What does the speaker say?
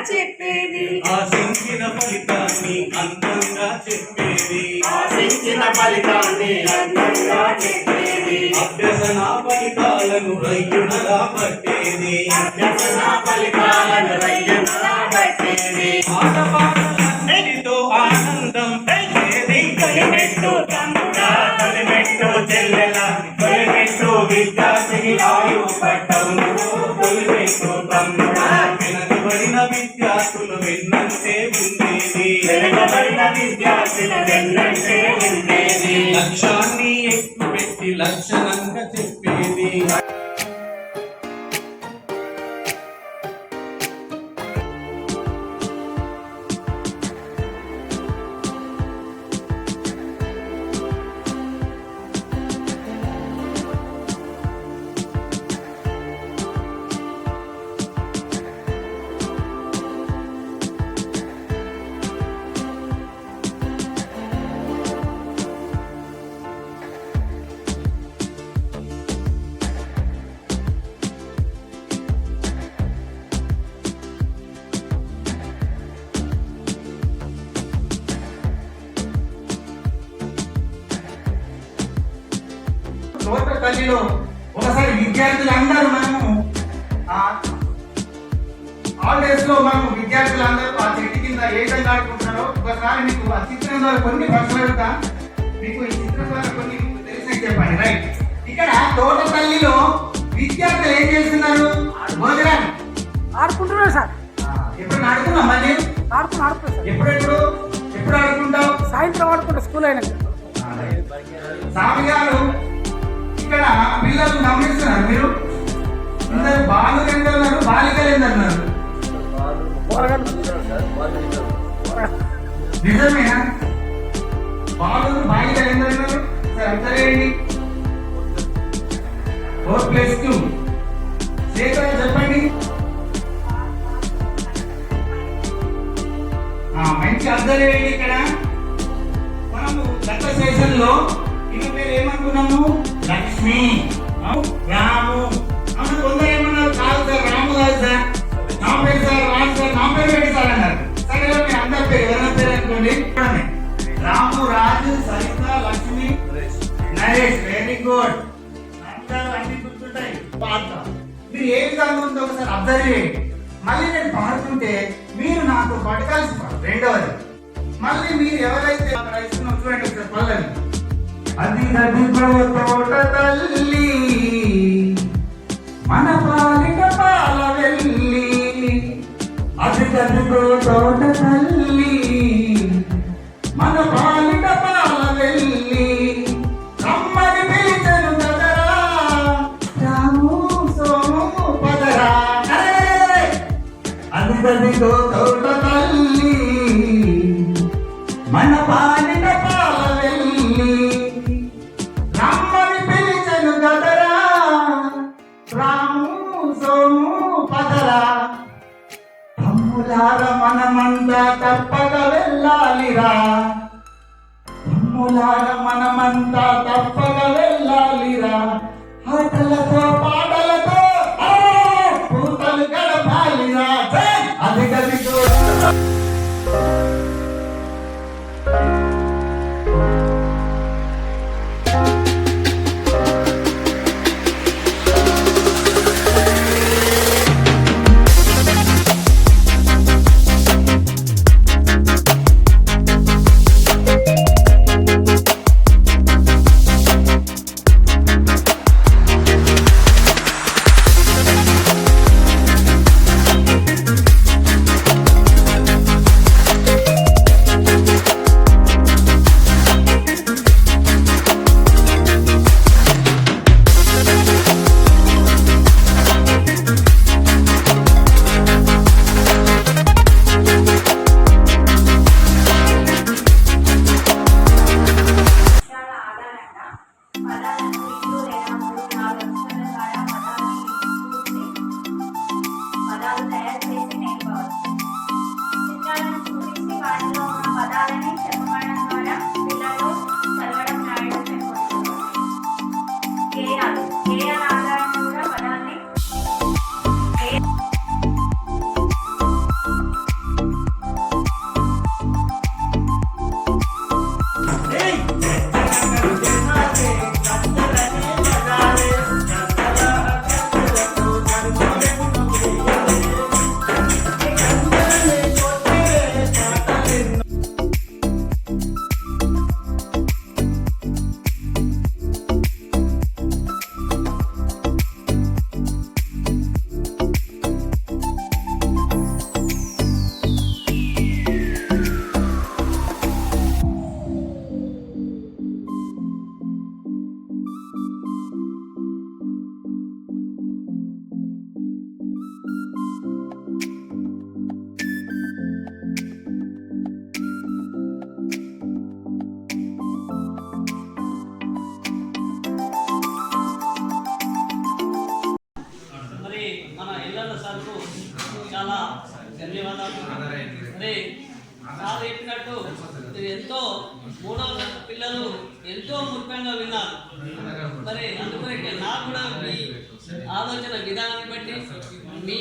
చెప్పేది ఆశించిన ఫలితాన్ని అందంగా చెప్పేది ఆశించిన ఫలితాన్ని అందంగా చెప్పేది అభ్యసన ఫలితాలను రయ్యునలా పట్టేది అభ్యసన ఫలితాలను రయ్యునలా పట్టేది ఆటపాటలన్నిటితో ఆనందం పెంచేది తొలిమెట్టు తమ్ముడా తొలిమెట్టు చెల్లెల తొలిమెట్టు విద్యార్థికి ఆయు పట్టం తొలిమెట్టు తమ్ముడా వెనకబడిన విద్యార్థులు వెన్నంటే ఉండేది వెనుకబడిన విద్యార్థులు వెన్నంటే ఉండేది లక్ష్యాన్ని ఎక్కుపెట్టి లక్షణంగా చెప్పేది తోట తల్లిలో ఒకసారి విద్యార్థులందరూ మనము హాలిడేస్ లో మనము విద్యార్థులందరూ ఆ చెట్టు కింద ఏ విధంగా ఆడుకుంటున్నారో ఒకసారి మీకు ఆ చిత్రం ద్వారా కొన్ని ప్రశ్నలు అడుగుతా. మీకు ఈ చిత్రం ద్వారా కొన్ని తెలిసి చెప్పండి. రైట్, ఇక్కడ తోట తల్లిలో విద్యార్థులు ఏం చేస్తున్నారు? భోజనం ఆడుకుంటున్నాడు సార్. ఎప్పుడు ఆడుకున్నాం మళ్ళీ ఆడుతున్నాడు సార్. ఎప్పుడు ఆడుకుంటావు? సాయంత్రం ఆడుకుంటా స్కూల్ అయినాక. స్వామి గారు ఇక్కడ పిల్లలు గమనిస్తున్నారు. మీరు అందరు బాలులు ఎంత ఉన్నారు, బాలికలు ఎంత ఉన్నారు? నిజమేనా? బాలులు బాలికలు ఎంత ఉన్నారు? సరే అంతరేంటి? 4+2 శేఖర్ చెప్పండి. మంచి అర్థం ఏంటి? ఇక్కడ మనము గత సెషన్ లో ఈయన పేరు ఏమనుకున్నాము? లక్ష్మి, రాము. అవును, కొందరు ఏమన్నారు? కాదు సార్, రాము కాదు సార్, నా పేరు సార్, రాము సార్, నా పేరు పెట్టి సార్ అన్నారు. సరే, మీ అందరి పేరు ఎవరైనా పేరు అనుకోండి. రాము, రాజు, సరిత, లక్ష్మి, నరేష్. Very good. అందరూ అన్ని గుర్తుంటాయి. పాడతా మీరు ఏ విధంగా ఉందో ఒకసారి అబ్జర్వ్ చేయండి. మళ్ళీ నేను పాడుతుంటే మీరు నాతో పాటు కలిసి పాడు. రెండవది, మళ్ళీ మీరు ఎవరైతే అక్కడ ఇస్తున్నారో చూడండి ఒకసారి పళ్ళని. అది గదిగో తోట తల్లి మన పాలిక పాల వెళ్ళి, అది గదిగో తోట తల్లి మన పాలిక పాల వెళ్ళి, రమ్మని పిలిచను కదరా రాము సోము పదరా. అది గదిగో తోట తల్లి మన పాలిక పాల వెళ్ళి, రమ్మని పిలిచను గదరా రాము సోము పదరా. తమ్ములార మనమంతా తప్పక వెళ్ళాలిరా, తమ్ములార మనమంతా తప్పక వెళ్ళాలిరా. ఆటలతో పాటలతో పూతలు గడపాలిరా. అది గదిగో సార్ చెప్పినట్టు ఇది ఎంతో 3వ తరగతి పిల్లలు ఎంతో ముఖ్యంగా విన్నారు. మరి అందుకొరకే నాకు కూడా మీ ఆలోచన విధానాన్ని బట్టి మీ